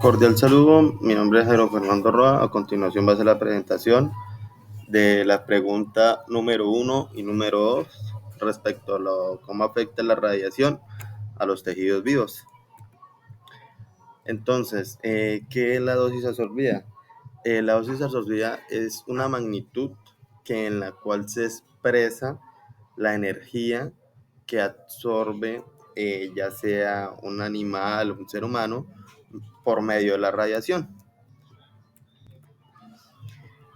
Cordial saludo, mi nombre es Jairo Fernando Roa. A continuación va a ser la presentación de la pregunta número 1 y número 2 respecto a cómo afecta la radiación a los tejidos vivos. Entonces, ¿qué es la dosis absorbida? La dosis absorbida es una magnitud en la cual se expresa la energía que absorbe ya sea un animal o un ser humano por medio de la radiación.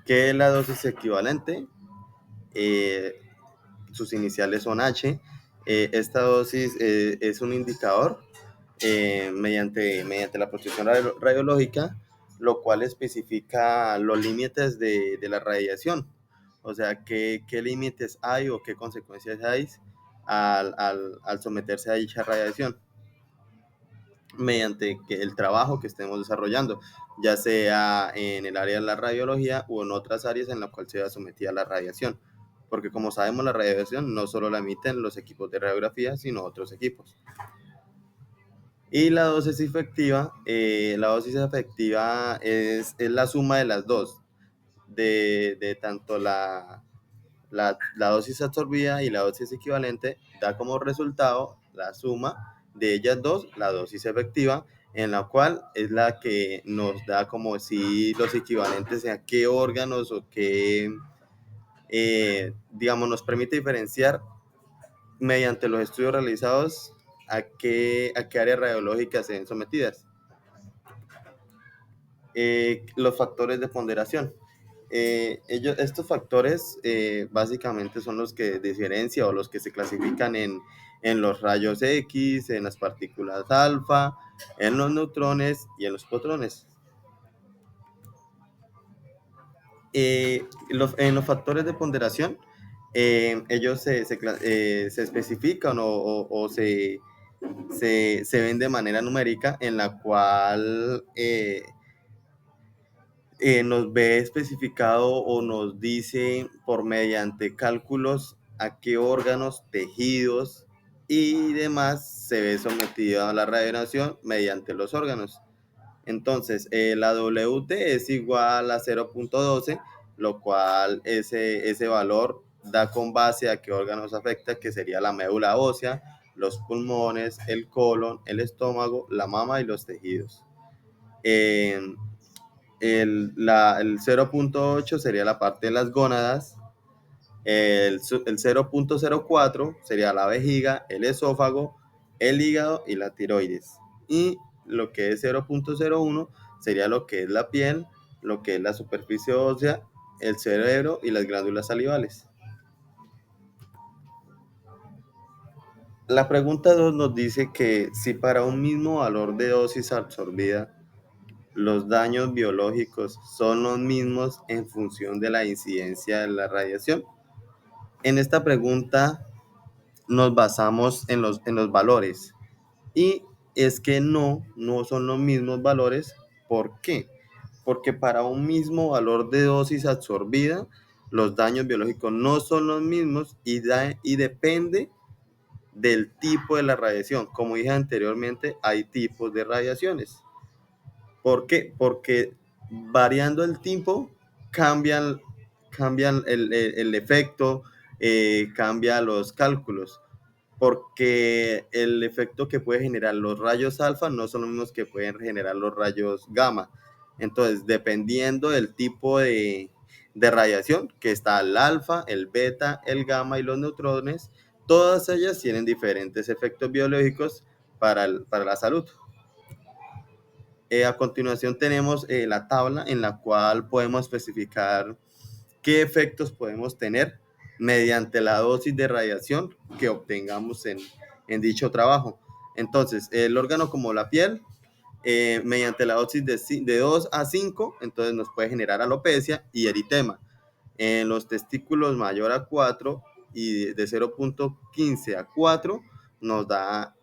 ¿Qué es la dosis equivalente? Eh, Sus iniciales son H. Esta dosis es un indicador mediante la protección radiológica, lo cual especifica los límites de la radiación. O sea, qué límites hay o qué consecuencias hay al someterse a dicha radiación mediante el trabajo que estemos desarrollando, ya sea en el área de la radiología o en otras áreas en las cuales sea sometida a la radiación. Porque como sabemos, la radiación no solo la emiten los equipos de radiografía, sino otros equipos. Y la dosis efectiva es la suma de las dos, de tanto la dosis absorbida y la dosis equivalente, da como resultado la suma de ellas dos, la dosis efectiva, en la cual es la que nos da como si los equivalentes a qué órganos o qué, digamos, nos permite diferenciar mediante los estudios realizados a qué áreas radiológicas se ven sometidas. Los factores de ponderación. Estos factores básicamente son los que diferencian o los que se clasifican en los rayos X, en las partículas alfa, en los neutrones y en los protones. En los factores de ponderación, ellos se especifican o se ven de manera numérica, en la cual nos ve especificado o nos dice por mediante cálculos a qué órganos, tejidos y demás se ve sometido a la radiación mediante los órganos. Entonces, la WT es igual a 0.12, lo cual ese valor da con base a qué órganos afecta, que sería la médula ósea, los pulmones, el colon, el estómago, la mama y los tejidos. El 0.8 sería la parte de las gónadas, el 0.04 sería la vejiga, el esófago, el hígado y la tiroides. Y lo que es 0.01 sería lo que es la piel, lo que es la superficie ósea, el cerebro y las glándulas salivales. La pregunta 2 nos dice que si para un mismo valor de dosis absorbida los daños biológicos son los mismos en función de la incidencia de la radiación. En esta pregunta nos basamos en los valores, y es que no son los mismos valores. ¿Por qué? Porque para un mismo valor de dosis absorbida, los daños biológicos no son los mismos y depende del tipo de la radiación. Como dije anteriormente, hay tipos de radiaciones. ¿Por qué? Porque variando el tipo, cambian el efecto, cambia los cálculos, porque el efecto que puede generar los rayos alfa no son los mismos que pueden generar los rayos gamma. Entonces, dependiendo del tipo de radiación, que está el alfa, el beta, el gamma y los neutrones, todas ellas tienen diferentes efectos biológicos para la salud. A continuación tenemos la tabla en la cual podemos especificar qué efectos podemos tener mediante la dosis de radiación que obtengamos en dicho trabajo. Entonces, el órgano como la piel, mediante la dosis de 2 a 5, entonces nos puede generar alopecia y eritema. En los testículos mayor a 4 y de 0.15 a 4 nos da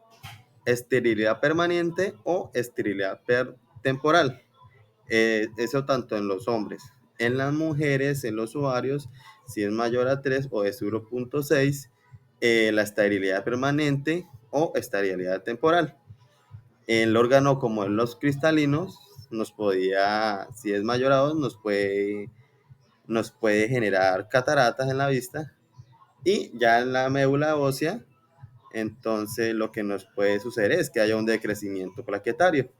esterilidad permanente o esterilidad temporal. Eso tanto en los hombres. En las mujeres, en los ovarios, si es mayor a 3 o de 0.6, la esterilidad permanente o esterilidad temporal. El órgano como en los cristalinos, si es mayor a 2, nos puede generar cataratas en la vista. Y ya en la médula ósea, entonces lo que nos puede suceder es que haya un decrecimiento plaquetario.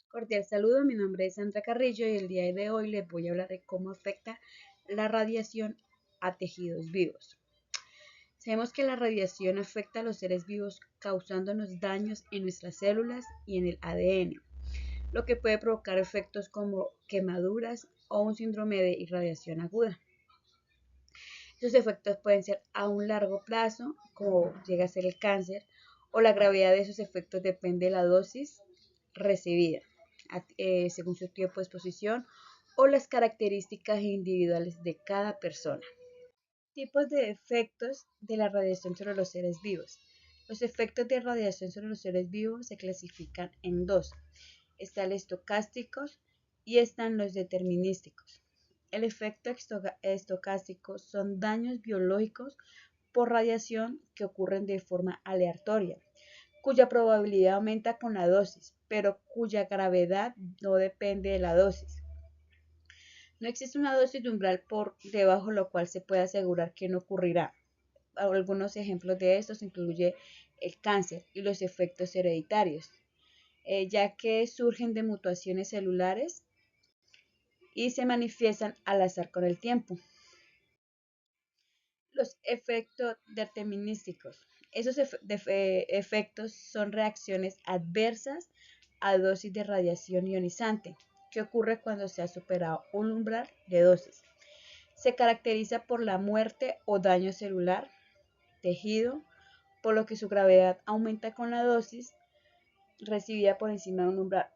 Cordial saludo, mi nombre es Sandra Carrillo y el día de hoy les voy a hablar de cómo afecta la radiación a tejidos vivos. Sabemos que la radiación afecta a los seres vivos causándonos daños en nuestras células y en el ADN, lo que puede provocar efectos como quemaduras o un síndrome de irradiación aguda. Estos efectos pueden ser a un largo plazo, como llega a ser el cáncer, o la gravedad de esos efectos depende de la dosis recibida, según su tiempo de exposición o las características individuales de cada persona. Tipos de efectos de la radiación sobre los seres vivos. Los efectos de radiación sobre los seres vivos se clasifican en dos. Están los estocásticos y están los determinísticos. El efecto estocástico son daños biológicos por radiación que ocurren de forma aleatoria, cuya probabilidad aumenta con la dosis, pero cuya gravedad no depende de la dosis. No existe una dosis de umbral por debajo de lo cual se puede asegurar que no ocurrirá. Algunos ejemplos de estos incluyen el cáncer y los efectos hereditarios, ya que surgen de mutaciones celulares y se manifiestan al azar con el tiempo. Los efectos determinísticos. Esos efectos son reacciones adversas a dosis de radiación ionizante, que ocurre cuando se ha superado un umbral de dosis. Se caracteriza por la muerte o daño celular, tejido, por lo que su gravedad aumenta con la dosis recibida por encima de un umbral,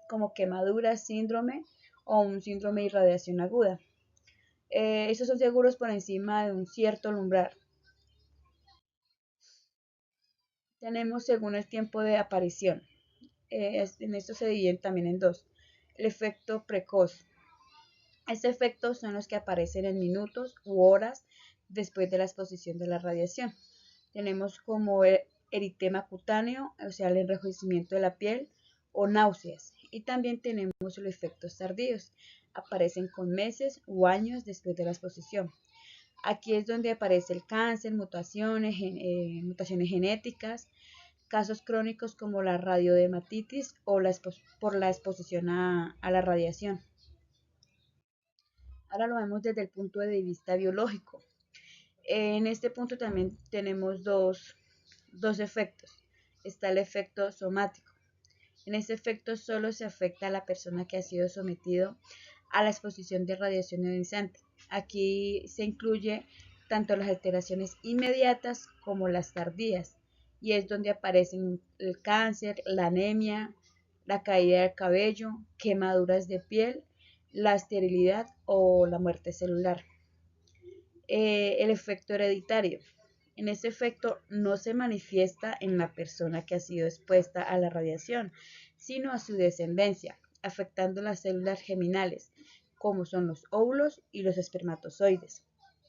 como quemadura, síndrome o un síndrome de irradiación aguda. Estos son seguros por encima de un cierto umbral. Tenemos según el tiempo de aparición. En esto se dividen también en dos. El efecto precoz. Estos efectos son los que aparecen en minutos u horas después de la exposición de la radiación. Tenemos como eritema cutáneo, o sea, el enrojecimiento de la piel o náuseas. Y también tenemos los efectos tardíos. Aparecen con meses o años después de la exposición. Aquí es donde aparece el cáncer, mutaciones genéticas, casos crónicos como la radiodermatitis o por la exposición a la radiación. Ahora lo vemos desde el punto de vista biológico. En este punto también tenemos dos efectos. Está el efecto somático. En este efecto solo se afecta a la persona que ha sido sometido a la exposición de radiación ionizante. Aquí se incluye tanto las alteraciones inmediatas como las tardías, y es donde aparecen el cáncer, la anemia, la caída del cabello, quemaduras de piel, la esterilidad o la muerte celular. El efecto hereditario. En este efecto no se manifiesta en la persona que ha sido expuesta a la radiación, sino a su descendencia, afectando las células geminales, como son los óvulos y los espermatozoides.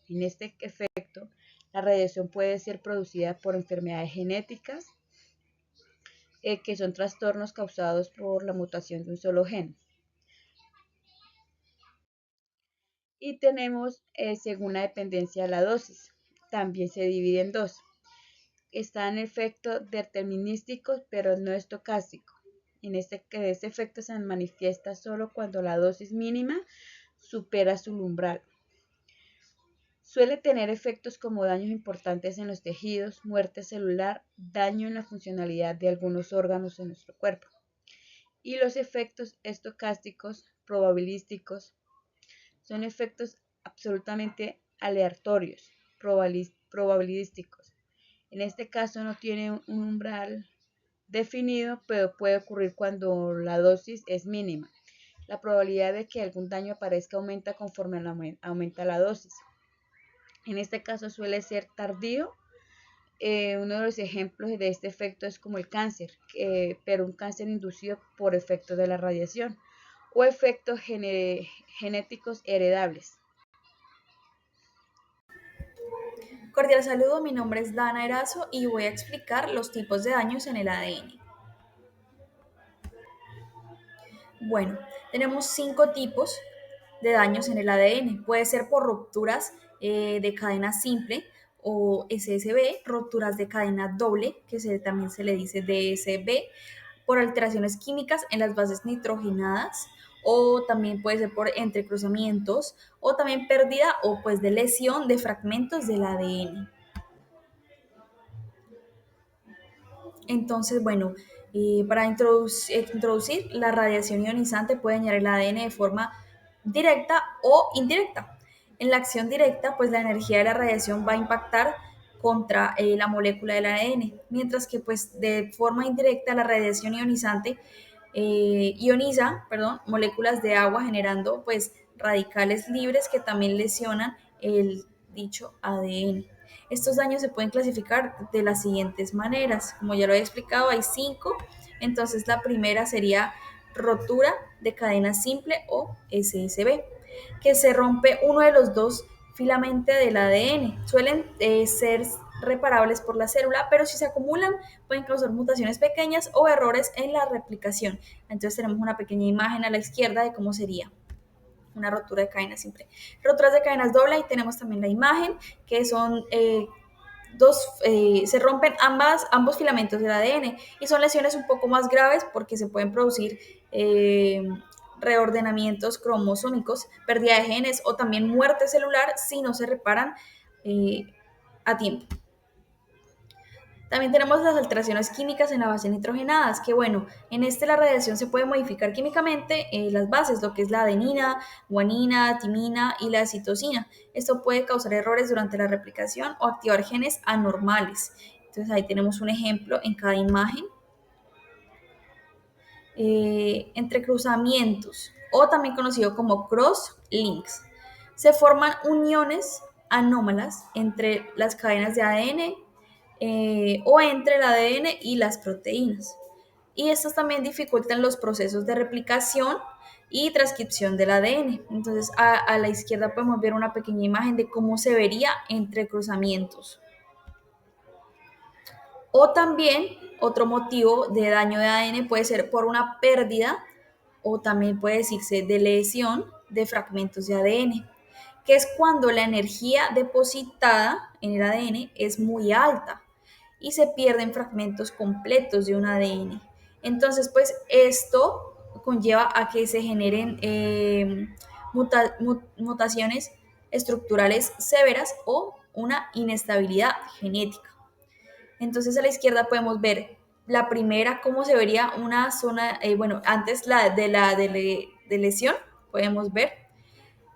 En este efecto, la radiación puede ser producida por enfermedades genéticas, que son trastornos causados por la mutación de un solo gen. Y tenemos según la dependencia de la dosis. También se divide en dos. Está en efecto determinístico, pero no estocástico. Este efecto se manifiesta solo cuando la dosis mínima supera su umbral. Suele tener efectos como daños importantes en los tejidos, muerte celular, daño en la funcionalidad de algunos órganos en nuestro cuerpo. Y los efectos estocásticos, probabilísticos, son efectos absolutamente aleatorios, probabilísticos. En este caso no tiene un umbral definido, pero puede ocurrir cuando la dosis es mínima. La probabilidad de que algún daño aparezca aumenta conforme aumenta la dosis. En este caso suele ser tardío. Uno de los ejemplos de este efecto es como el cáncer, pero un cáncer inducido por efectos de la radiación o efectos genéticos heredables. Cordial saludo, mi nombre es Dana Erazo y voy a explicar los tipos de daños en el ADN. Bueno, tenemos 5 tipos de daños en el ADN. Puede ser por rupturas de cadena simple o SSB, rupturas de cadena doble, que también se le dice DSB, por alteraciones químicas en las bases nitrogenadas, o también puede ser por entrecruzamientos, o también pérdida o pues de lesión de fragmentos del ADN. Entonces, bueno, para introducir la radiación ionizante puede dañar el ADN de forma directa o indirecta. En la acción directa, pues la energía de la radiación va a impactar contra la molécula del ADN, mientras que pues de forma indirecta la radiación ionizante ioniza, perdón, moléculas de agua generando pues radicales libres que también lesionan el dicho ADN. Estos daños se pueden clasificar de las siguientes maneras. Como ya lo he explicado, hay 5. Entonces, la primera sería rotura de cadena simple o SSB, que se rompe uno de los dos filamentos del ADN. Suelen ser reparables por la célula, pero si se acumulan pueden causar mutaciones pequeñas o errores en la replicación. Entonces tenemos una pequeña imagen a la izquierda de cómo sería una rotura de cadena simple. Roturas de cadenas doble, y tenemos también la imagen, que son se rompen ambos filamentos del ADN y son lesiones un poco más graves porque se pueden producir reordenamientos cromosómicos, pérdida de genes o también muerte celular si no se reparan eh, a tiempo. También tenemos las alteraciones químicas en las bases nitrogenadas, que bueno, en la radiación se puede modificar químicamente las bases, lo que es la adenina, guanina, timina y la citosina. Esto puede causar errores durante la replicación o activar genes anormales. Entonces ahí tenemos un ejemplo en cada imagen. Entrecruzamientos, o también conocido como cross-links. Se forman uniones anómalas entre las cadenas de ADN o entre el ADN y las proteínas. Y estas también dificultan los procesos de replicación y transcripción del ADN. Entonces, a la izquierda podemos ver una pequeña imagen de cómo se vería entre cruzamientos. O también otro motivo de daño de ADN puede ser por una pérdida o también puede decirse de lesión de fragmentos de ADN, que es cuando la energía depositada en el ADN es muy alta y se pierden fragmentos completos de un ADN. Entonces, pues esto conlleva a que se generen mutaciones estructurales severas o una inestabilidad genética. Entonces a la izquierda podemos ver la primera, cómo se vería una zona, antes de lesión, podemos ver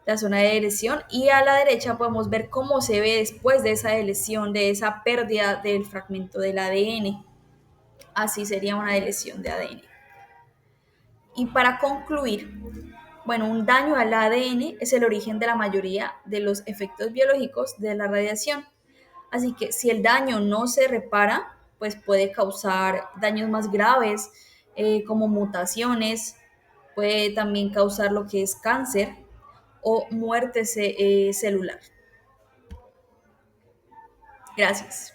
la zona de lesión, y a la derecha podemos ver cómo se ve después de esa lesión, de esa pérdida del fragmento del ADN. Así sería una lesión de ADN. Y para concluir, bueno, un daño al ADN es el origen de la mayoría de los efectos biológicos de la radiación. Así que si el daño no se repara, pues puede causar daños más graves, como mutaciones, puede también causar lo que es cáncer o muerte celular. Gracias.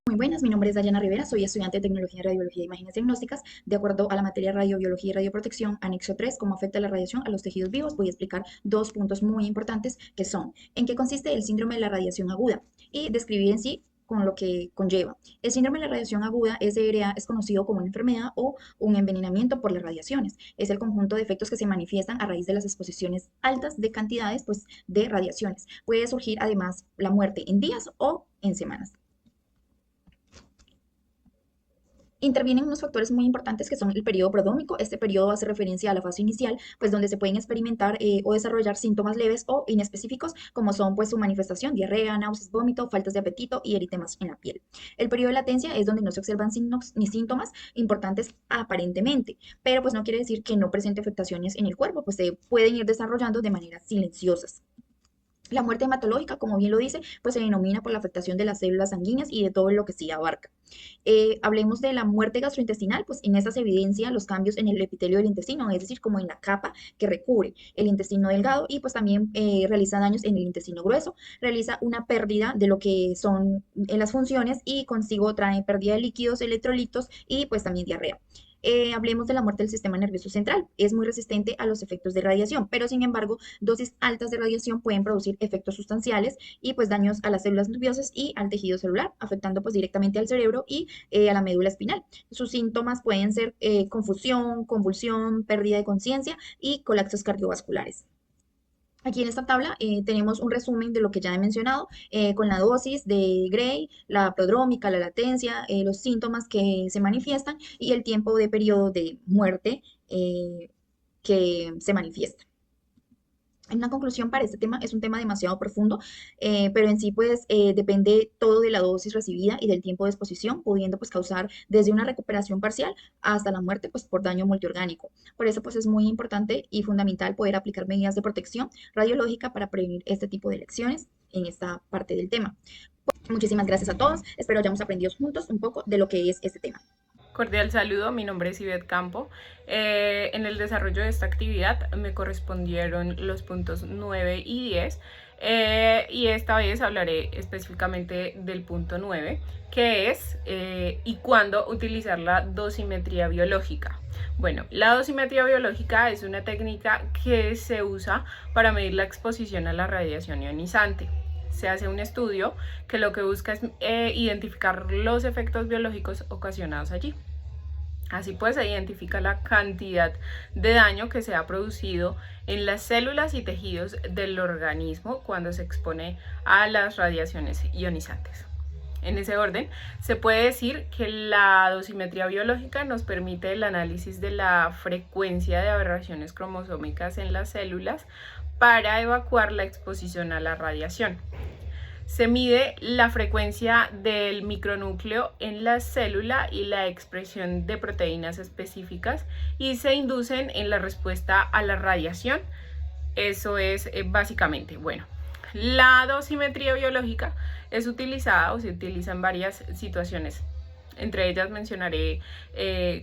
Muy buenas, mi nombre es Dayana Rivera, soy estudiante de Tecnología, Radiología e Imágenes Diagnósticas. De acuerdo a la materia Radiobiología y Radioprotección, anexo 3, cómo afecta la radiación a los tejidos vivos, voy a explicar 2 puntos muy importantes que son en qué consiste el síndrome de la radiación aguda y describir en sí con lo que conlleva. El síndrome de la radiación aguda, SRA, es conocido como una enfermedad o un envenenamiento por las radiaciones. Es el conjunto de efectos que se manifiestan a raíz de las exposiciones altas de cantidades pues, de radiaciones. Puede surgir además la muerte en días o en semanas. Intervienen unos factores muy importantes que son el periodo prodrómico. Este periodo hace referencia a la fase inicial, pues donde se pueden experimentar o desarrollar síntomas leves o inespecíficos, como son pues su manifestación, diarrea, náuseas, vómito, faltas de apetito y eritemas en la piel. El periodo de latencia es donde no se observan signos ni síntomas importantes aparentemente, pero pues no quiere decir que no presente afectaciones en el cuerpo, pues se pueden ir desarrollando de maneras silenciosas. La muerte hematológica, como bien lo dice, pues se denomina por la afectación de las células sanguíneas y de todo lo que sí abarca. Hablemos de la muerte gastrointestinal, pues en esta se evidencia los cambios en el epitelio del intestino, es decir, como en la capa que recubre el intestino delgado, y pues también realiza daños en el intestino grueso, realiza una pérdida de lo que son en las funciones y consigo trae pérdida de líquidos, electrolitos y pues también diarrea. Hablemos de la muerte del sistema nervioso central. Es muy resistente a los efectos de radiación, pero sin embargo, dosis altas de radiación pueden producir efectos sustanciales y pues daños a las células nerviosas y al tejido celular, afectando pues directamente al cerebro y a la médula espinal. Sus síntomas pueden ser confusión, convulsión, pérdida de conciencia y colapsos cardiovasculares. Aquí en esta tabla tenemos un resumen de lo que ya he mencionado, con la dosis de Gray, la prodrómica, la latencia, los síntomas que se manifiestan y el tiempo de periodo de muerte que se manifiesta. Una conclusión para este tema: es un tema demasiado profundo, pero en sí pues depende todo de la dosis recibida y del tiempo de exposición, pudiendo pues causar desde una recuperación parcial hasta la muerte pues por daño multiorgánico. Por eso pues es muy importante y fundamental poder aplicar medidas de protección radiológica para prevenir este tipo de lesiones en esta parte del tema. Muchísimas gracias a todos, espero hayamos aprendido juntos un poco de lo que es este tema. Cordial saludo, mi nombre es Ivette Campo. En el desarrollo de esta actividad me correspondieron los puntos 9 y 10 y esta vez hablaré específicamente del punto 9, que es y cuándo utilizar la dosimetría biológica. Bueno, la dosimetría biológica es una técnica que se usa para medir la exposición a la radiación ionizante. Se hace un estudio que lo que busca es identificar los efectos biológicos ocasionados allí. Así pues, se identifica la cantidad de daño que se ha producido en las células y tejidos del organismo cuando se expone a las radiaciones ionizantes. En ese orden, se puede decir que la dosimetría biológica nos permite el análisis de la frecuencia de aberraciones cromosómicas en las células para evacuar la exposición a la radiación. Se mide la frecuencia del micronúcleo en la célula y la expresión de proteínas específicas y se inducen en la respuesta a la radiación. Eso es básicamente. Bueno, la dosimetría biológica es utilizada o se utiliza en varias situaciones. Entre ellas mencionaré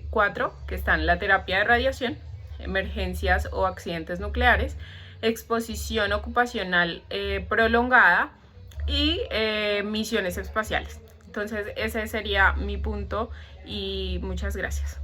4, que están: la terapia de radiación, emergencias o accidentes nucleares, exposición ocupacional prolongada y misiones espaciales. Entonces ese sería mi punto y muchas gracias.